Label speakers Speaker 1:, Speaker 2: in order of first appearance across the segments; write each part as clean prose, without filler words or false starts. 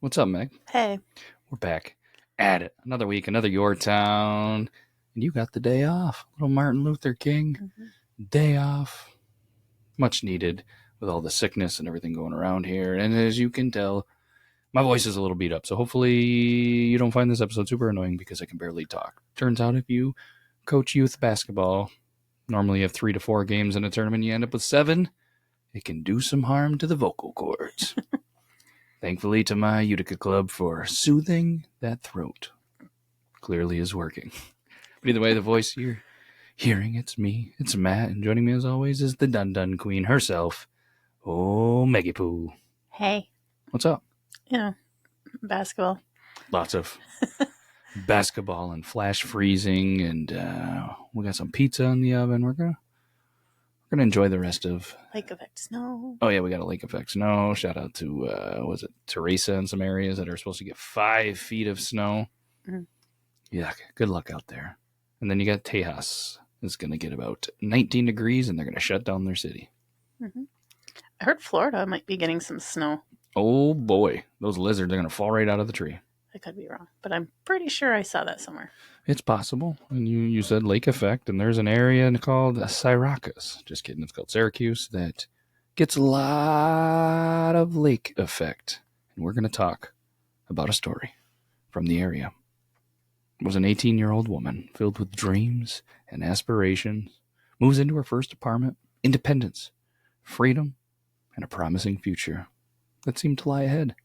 Speaker 1: What's up, Meg?
Speaker 2: Hey.
Speaker 1: We're back at it. Another week, another Your Town. And you got the day off. Little Martin Luther King day off. Much needed with all the sickness and everything going around here. And as you can tell, my voice is a little beat up. So hopefully you don't find this episode super annoying because I can barely talk. Turns out if you coach youth basketball, normally you have 3 to 4 games in a tournament, you end up with 7. It can do some harm to the vocal cords. Thankfully to my Utica club for soothing that throat. Clearly is working. But either way, the voice you're hearing, it's me, it's Matt, and joining me as always is the Dun Dun Queen herself, Meggie Poo.
Speaker 2: Hey.
Speaker 1: What's up?
Speaker 2: Basketball.
Speaker 1: Lots of basketball and flash freezing, and we got some pizza in the oven. We're gonna enjoy the rest of
Speaker 2: Lake effect snow.
Speaker 1: Oh yeah, we got a lake effect snow. Shout out to was it Teresa in some areas that are supposed to get 5 feet of snow. Yeah, good luck out there. And then you got Tejas is going to get about 19 degrees, and they're going to shut down their city.
Speaker 2: I heard Florida might be getting some snow.
Speaker 1: Oh boy, those lizards are going to fall right out of the tree.
Speaker 2: I could be wrong, but I'm pretty sure I saw that somewhere.
Speaker 1: It's possible. And you said lake effect, and there's an area called Syracuse. Just kidding, it's called Syracuse that gets a lot of lake effect. And we're going to talk about a story from the area. It was an 18-year-old woman filled with dreams and aspirations, moves into her first apartment, independence, freedom, and a promising future that seemed to lie ahead.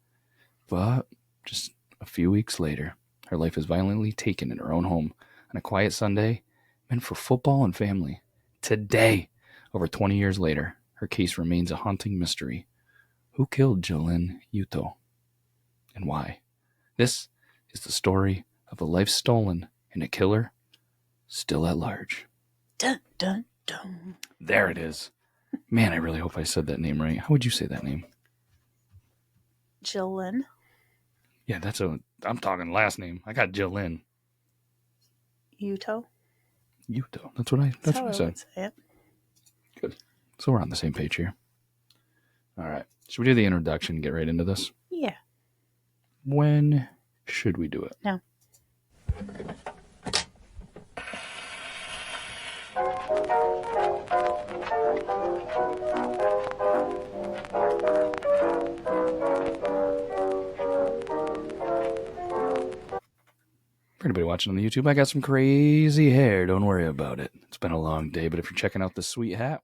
Speaker 1: But just a few weeks later, her life is violently taken in her own home on a quiet Sunday meant for football and family. Today, over 20 years later, her case remains a haunting mystery. Who killed Jillian Utoe? And why? This is the story of a life stolen and a killer still at large.
Speaker 2: Dun, dun, dun.
Speaker 1: There it is. Man, I really hope I said that name right. How would you say that name?
Speaker 2: Jill-Lyn.
Speaker 1: Yeah, I'm talking last name. I got Jill-Lyn
Speaker 2: Euto.
Speaker 1: Euto. That's what I said.
Speaker 2: Would say it.
Speaker 1: Good. So we're on the same page here. All right. Should we do the introduction and get right into this?
Speaker 2: Yeah.
Speaker 1: When should we do it?
Speaker 2: No.
Speaker 1: For anybody watching on the YouTube, I got some crazy hair. Don't worry about it. It's been a long day, but if you're checking out this sweet hat,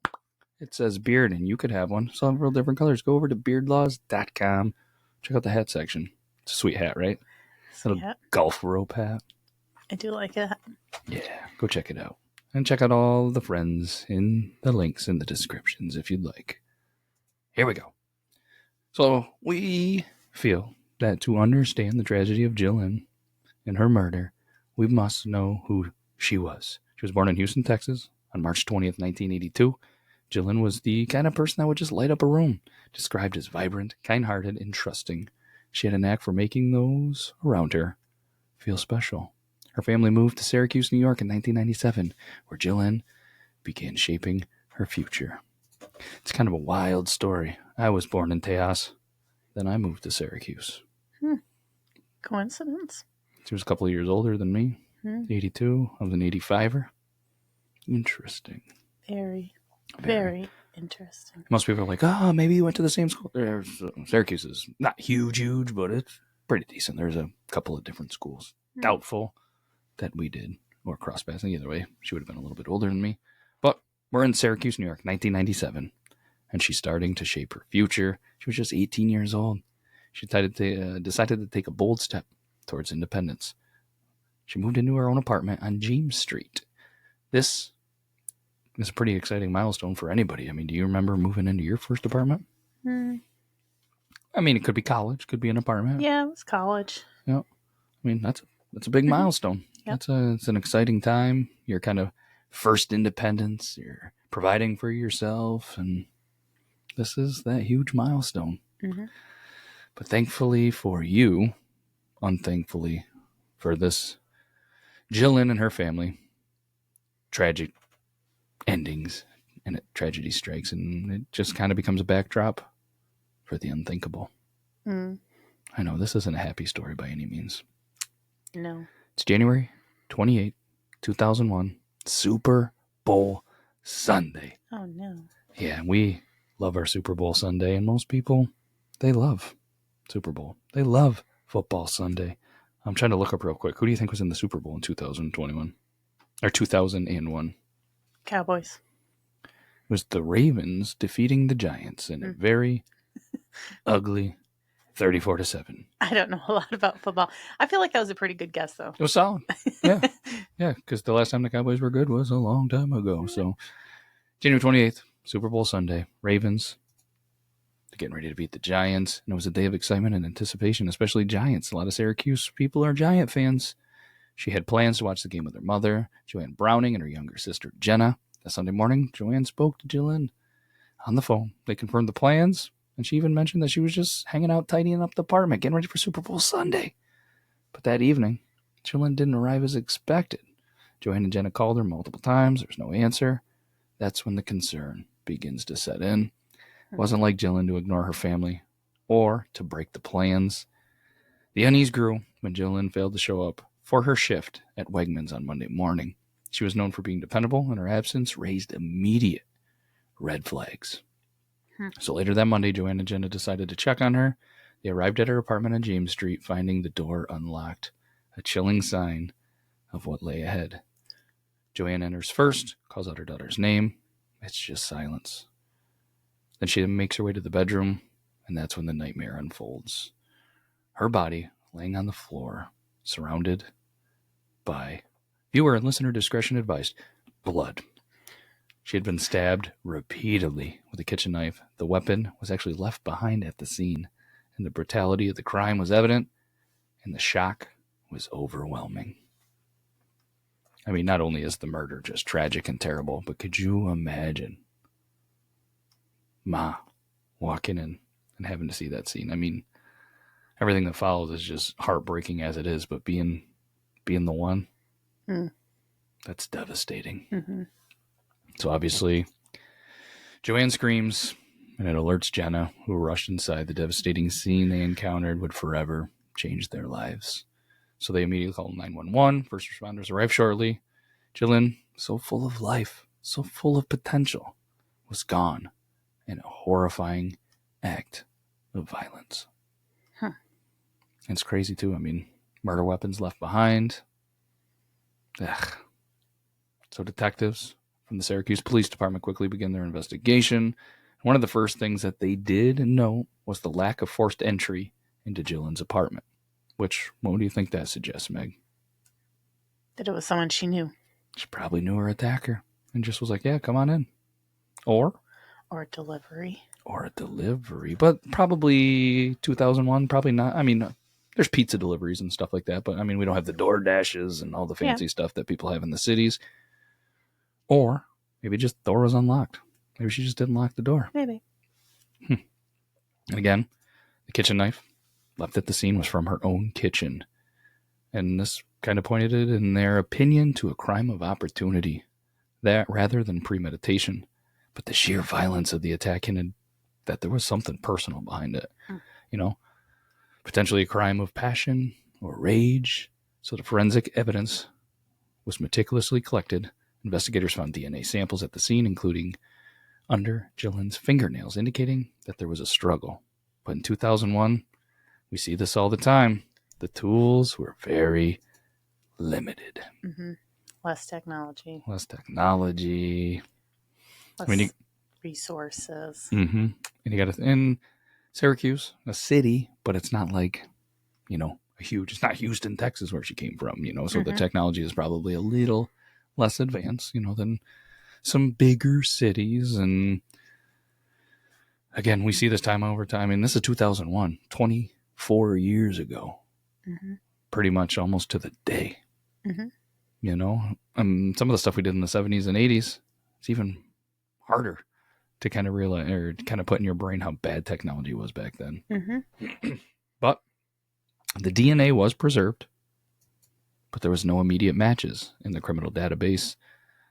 Speaker 1: it says beard, and you could have one. Several different colors. Go over to beardlaws.com. Check out the hat section. It's a sweet hat, right?
Speaker 2: Sweet
Speaker 1: Little
Speaker 2: hat.
Speaker 1: golf rope hat.
Speaker 2: I do like that.
Speaker 1: Yeah, go check it out. And check out all the friends in the links in the descriptions if you'd like. Here we go. So we feel that to understand the tragedy of Jillian and her murder, we must know who she was. She was born in Houston, Texas on March 20th, 1982. Jillian was the kind of person that would just light up a room, described as vibrant, kind-hearted, and trusting. She had a knack for making those around her feel special. Her family moved to Syracuse, New York in 1997, where Jillian began shaping her future. It's kind of a wild story. I was born in Tejas, then I moved to Syracuse.
Speaker 2: Coincidence?
Speaker 1: She was a couple of years older than me. 82. I was an 85er. Interesting.
Speaker 2: Very, very interesting.
Speaker 1: Most people are like, oh, maybe you went to the same school. Syracuse is not huge, but it's pretty decent. There's a couple of different schools. Doubtful that we did, or cross paths. Either way, she would have been a little bit older than me. But we're in Syracuse, New York, 1997, and she's starting to shape her future. She was just 18 years old. She decided to take a bold step towards independence. She moved into her own apartment on James Street. This is a pretty exciting milestone for anybody. I mean, do you remember moving into your first apartment? I mean, it could be college, could be an apartment.
Speaker 2: Yeah, it was college.
Speaker 1: Yeah, I mean that's a big milestone.
Speaker 2: Yep.
Speaker 1: It's an exciting time. Your kind of first independence. You're providing for yourself, and this is that huge milestone. But thankfully for you, unthankfully for this Jillian and her family, tragic endings and tragedy strikes, and it just kind of becomes a backdrop for the unthinkable. I know this isn't a happy story by any means.
Speaker 2: No.
Speaker 1: It's January 28th, 2001, Super Bowl Sunday.
Speaker 2: Oh, no.
Speaker 1: Yeah, we love our Super Bowl Sunday, and most people, they love Super Bowl. They love football Sunday. I'm trying to look up real quick. Who do you think was in the Super Bowl in 2021? Or 2001?
Speaker 2: Cowboys.
Speaker 1: It was the Ravens defeating the Giants in a very ugly 34-7.
Speaker 2: I don't know a lot about football. I feel like that was a pretty good guess, though.
Speaker 1: It was solid. Yeah. Yeah, because the last time the Cowboys were good was a long time ago. So, January 28th, Super Bowl Sunday. Ravens getting ready to beat the Giants. And it was a day of excitement and anticipation, especially Giants. A lot of Syracuse people are Giant fans. She had plans to watch the game with her mother, Joanne Browning, and her younger sister, Jenna. That Sunday morning, Joanne spoke to Jillian on the phone. They confirmed the plans, and she even mentioned that she was just hanging out, tidying up the apartment, getting ready for Super Bowl Sunday. But that evening, Jillian didn't arrive as expected. Joanne and Jenna called her multiple times. There was no answer. That's when the concern begins to set in. It wasn't like Jillian to ignore her family or to break the plans. The unease grew when Jillian failed to show up for her shift at Wegmans on Monday morning. She was known for being dependable, and her absence raised immediate red flags. So later that Monday, Joanne and Jenna decided to check on her. They arrived at her apartment on James Street, finding the door unlocked, a chilling sign of what lay ahead. Joanne enters first, calls out her daughter's name. It's just silence. Then she makes her way to the bedroom, and that's when the nightmare unfolds. Her body laying on the floor, surrounded by, viewer and listener discretion advised, blood. She had been stabbed repeatedly with a kitchen knife. The weapon was actually left behind at the scene, and the brutality of the crime was evident, and the shock was overwhelming. I mean, not only is the murder just tragic and terrible, but could you imagine Ma walking in and having to see that scene? I mean, everything that follows is just heartbreaking as it is, but being the one, that's devastating.
Speaker 2: Mm-hmm.
Speaker 1: So obviously, Joanne screams, and it alerts Jenna, who rushed inside. The devastating scene they encountered would forever change their lives. So they immediately called 911. First responders arrived shortly. Jillian, so full of life, so full of potential, was gone in a horrifying act of violence.
Speaker 2: Huh.
Speaker 1: And it's crazy, too. I mean, murder weapons left behind. Ugh. So detectives from the Syracuse Police Department quickly began their investigation. One of the first things that they did note was the lack of forced entry into Jillian's apartment. Which, what do you think that suggests, Meg?
Speaker 2: That it was someone she knew.
Speaker 1: She probably knew her attacker and just was like, yeah, come on in. Or
Speaker 2: a delivery.
Speaker 1: But probably 2001, probably not. I mean, there's pizza deliveries and stuff like that, but I mean, we don't have the door dashes and all the fancy stuff that people have in the cities. Or maybe just the door was unlocked. Maybe she just didn't lock the door.
Speaker 2: Maybe.
Speaker 1: And again, the kitchen knife left at the scene was from her own kitchen. And this kind of pointed it, in their opinion, to a crime of opportunity, that rather than premeditation. But the sheer violence of the attack hinted that there was something personal behind it. You know, potentially a crime of passion or rage. So the forensic evidence was meticulously collected. Investigators found DNA samples at the scene, including under Jillian's fingernails, indicating that there was a struggle. But in 2001, we see this all the time. The tools were very limited.
Speaker 2: Mm-hmm. Less technology.
Speaker 1: Less
Speaker 2: resources.
Speaker 1: Mm-hmm. And you got in Syracuse, a city, but it's not like, it's not Houston, Texas, where she came from, so the technology is probably a little less advanced, than some bigger cities. And again, we see this time over time. And this is 2001, 24 years ago, pretty much almost to the day. Some of the stuff we did in the 70s and 80s, it's even harder to kind of realize or kind of put in your brain how bad technology was back then. But the DNA was preserved, but there was no immediate matches in the criminal database.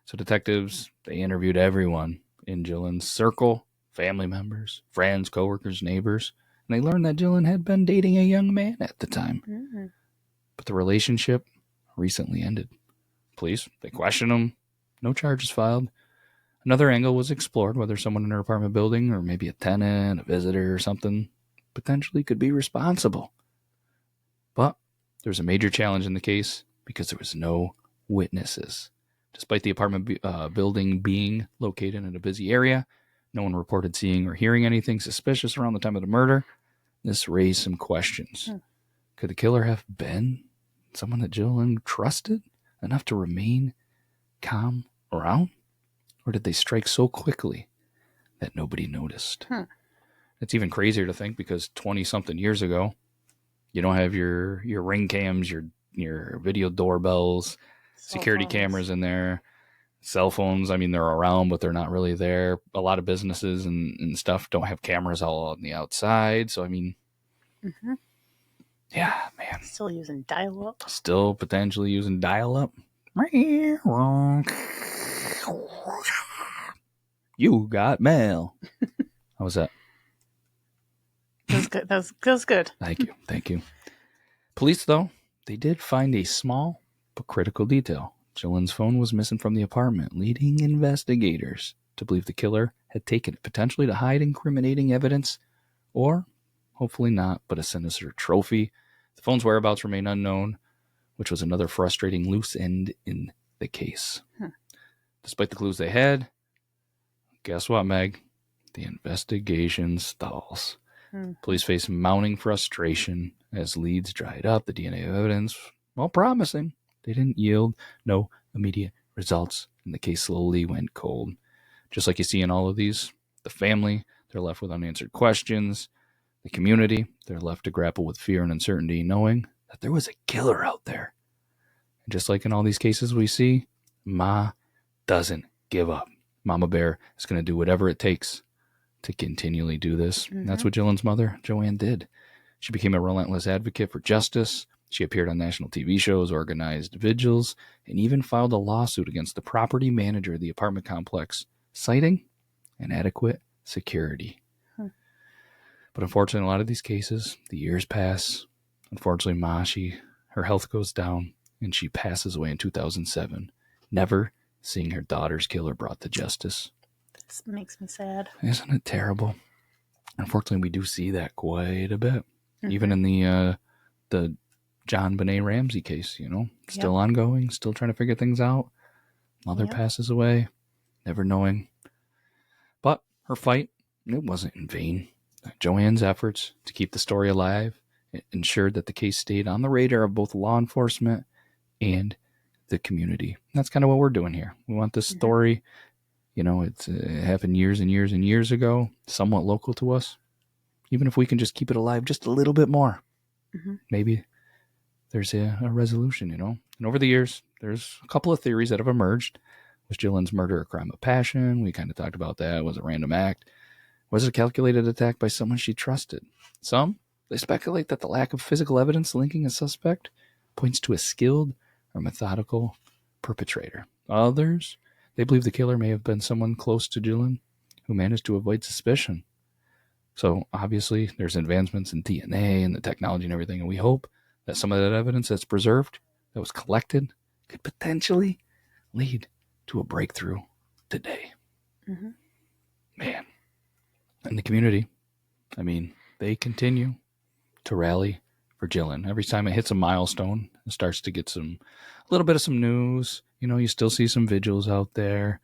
Speaker 1: So detectives, they interviewed everyone in Jillian's circle, family members, friends, coworkers, neighbors. and they learned that Jillian had been dating a young man at the time.
Speaker 2: Mm-hmm.
Speaker 1: But the relationship recently ended. Police, they questioned him. No charges filed. Another angle was explored, whether someone in her apartment building, or maybe a tenant, a visitor, or something, potentially could be responsible. But there was a major challenge in the case because there was no witnesses. Despite the apartment building being located in a busy area, no one reported seeing or hearing anything suspicious around the time of the murder. This raised some questions. Could the killer have been someone that Jillian trusted enough to remain calm around? Or did they strike so quickly that nobody noticed? It's even crazier to think because 20-something years ago, you don't have your ring cams, your video doorbells, security cameras in there, cell phones. I mean, they're around, but they're not really there. A lot of businesses and stuff don't have cameras all on the outside. So, I mean, yeah, man.
Speaker 2: Still using dial-up.
Speaker 1: Still potentially using dial-up. You got mail. How was that?
Speaker 2: That was good. That was good.
Speaker 1: Thank you. Police, though, they did find a small but critical detail. Jillian's phone was missing from the apartment, leading investigators to believe the killer had taken it, potentially to hide incriminating evidence, or, hopefully not, but a sinister trophy. The phone's whereabouts remain unknown, which was another frustrating loose end in the case. Despite the clues they had, guess what, Meg? The investigation stalls. Police face mounting frustration as leads dried up. The DNA evidence, while promising, they didn't yield no immediate results, and the case slowly went cold. Just like you see in all of these, the family, they're left with unanswered questions. The community, they're left to grapple with fear and uncertainty, knowing that there was a killer out there. And just like in all these cases we see, Ma doesn't give up. Mama Bear is going to do whatever it takes to continually do this. And that's what Jillian's mother, Joanne, did. She became a relentless advocate for justice. She appeared on national TV shows, organized vigils, and even filed a lawsuit against the property manager of the apartment complex, citing inadequate security. But unfortunately, in a lot of these cases, the years pass. Unfortunately, Ma, her health goes down, and she passes away in 2007, never seeing her daughter's killer brought to justice.
Speaker 2: This makes me sad.
Speaker 1: Isn't it terrible? Unfortunately, we do see that quite a bit. Even in the John Benet Ramsey case, still ongoing, still trying to figure things out. Mother passes away, never knowing. But her fight, it wasn't in vain. Joanne's efforts to keep the story alive ensured that the case stayed on the radar of both law enforcement and the community. And that's kind of what we're doing here. We want this story, it happened years and years and years ago, somewhat local to us. Even if we can just keep it alive just a little bit more, maybe there's a resolution, And over the years, there's a couple of theories that have emerged. Was Jillian's murder a crime of passion? We kind of talked about that. Was it a random act? Was it a calculated attack by someone she trusted? Some, they speculate that the lack of physical evidence linking a suspect points to a skilled or methodical perpetrator. Others, they believe the killer may have been someone close to Jillian who managed to avoid suspicion. So obviously there's advancements in DNA and the technology and everything, and we hope that some of that evidence that's preserved, that was collected, could potentially lead to a breakthrough today. Man. And the community, they continue to rally for Jillian. Every time it hits a milestone, it starts to get a little bit of some news. You still see some vigils out there.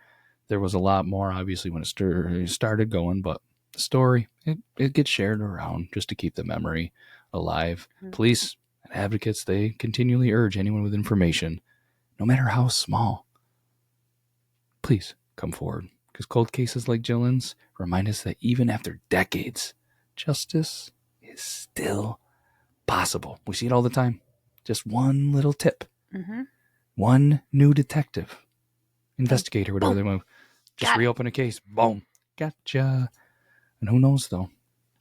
Speaker 1: There was a lot more, obviously, when it started going, but the story, it gets shared around just to keep the memory alive. Police and advocates, they continually urge anyone with information, no matter how small, please come forward. Because cold cases like Jillian's remind us that even after decades, justice is still possible. We see it all the time. Just one little tip. One new detective, investigator, whatever they want. Just reopen a case. Boom. Gotcha. And who knows, though?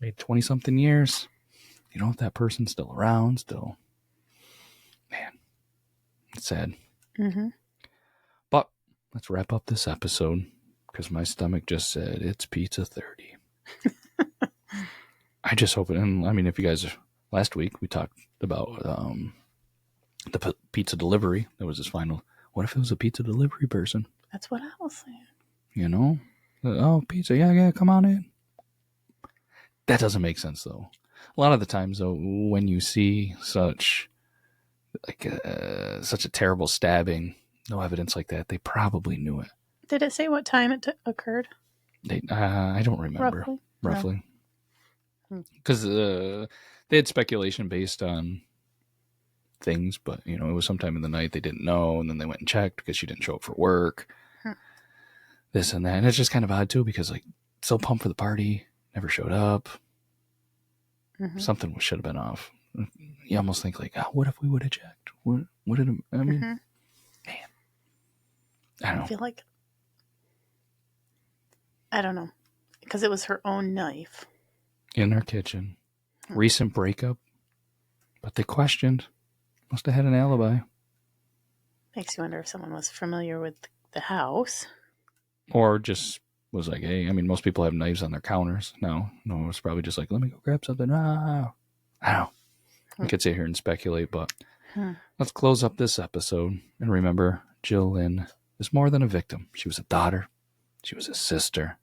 Speaker 1: 20-something years. If that person's still around, man, it's sad. But let's wrap up this episode because my stomach just said it's pizza 30. I just hope it. And I mean, if you guys last week we talked about the pizza delivery. That was his final. What if it was a pizza delivery person?
Speaker 2: That's what I was saying.
Speaker 1: You know, oh, pizza, yeah, come on in. That doesn't make sense though. A lot of the times though, when you see such a terrible stabbing, no evidence like that, they probably knew it.
Speaker 2: Did it say what time it occurred?
Speaker 1: I don't remember roughly, because they had speculation based on things, but it was sometime in the night. They didn't know, and then they went and checked because she didn't show up for work. This and that, and it's just kind of odd too because so pumped for the party, never showed up. Something should have been off. You almost think what if we would have checked? What did I mean? Man, I don't know.
Speaker 2: I feel like I don't know because it was her own knife
Speaker 1: in her kitchen. Recent breakup, but they questioned. Must have had an alibi.
Speaker 2: Makes you wonder if someone was familiar with the house.
Speaker 1: Or just was like, hey, I mean, most people have knives on their counters. No, it was probably just like, let me go grab something. I don't know. We could sit here and speculate, but let's close up this episode and remember Jill-Lyn is more than a victim. She was a daughter. She was a sister,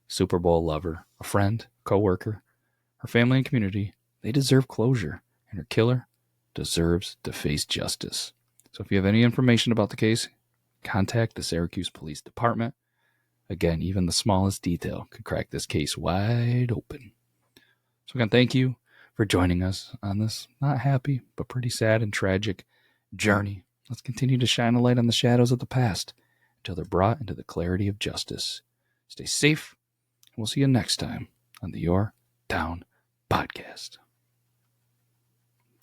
Speaker 1: Super Bowl lover, a friend, co-worker. Her family and community, they deserve closure, and her killer deserves to face justice. So if you have any information about the case, contact the Syracuse Police Department. Again, even the smallest detail could crack this case wide open. So again, thank you for joining us on this not happy, but pretty sad and tragic journey. Let's continue to shine a light on the shadows of the past until they're brought into the clarity of justice. Stay safe, and we'll see you next time on the Your Town Podcast.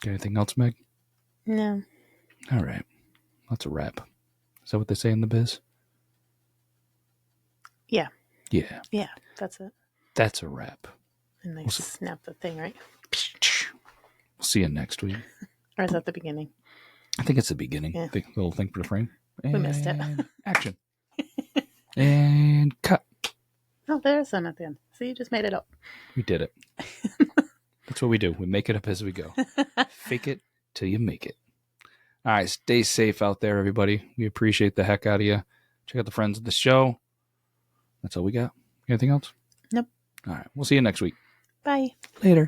Speaker 1: Got anything else, Meg?
Speaker 2: No.
Speaker 1: All right. That's a wrap. Is that what they say in the biz?
Speaker 2: Yeah.
Speaker 1: Yeah.
Speaker 2: Yeah, that's it.
Speaker 1: That's a wrap.
Speaker 2: And they snap the thing, right?
Speaker 1: We'll see you next week.
Speaker 2: Or is that the beginning?
Speaker 1: I think it's the beginning.
Speaker 2: Yeah.
Speaker 1: The little thing for the frame.
Speaker 2: We missed it.
Speaker 1: Action. And cut.
Speaker 2: Oh, there's one at the end. So you just made it up.
Speaker 1: We did it. That's what we do. We make it up as we go. Fake it till you make it. All right. Stay safe out there, everybody. We appreciate the heck out of you. Check out the friends of the show. That's all we got. Anything else?
Speaker 2: Nope.
Speaker 1: All right. We'll see you next week.
Speaker 2: Bye.
Speaker 1: Later.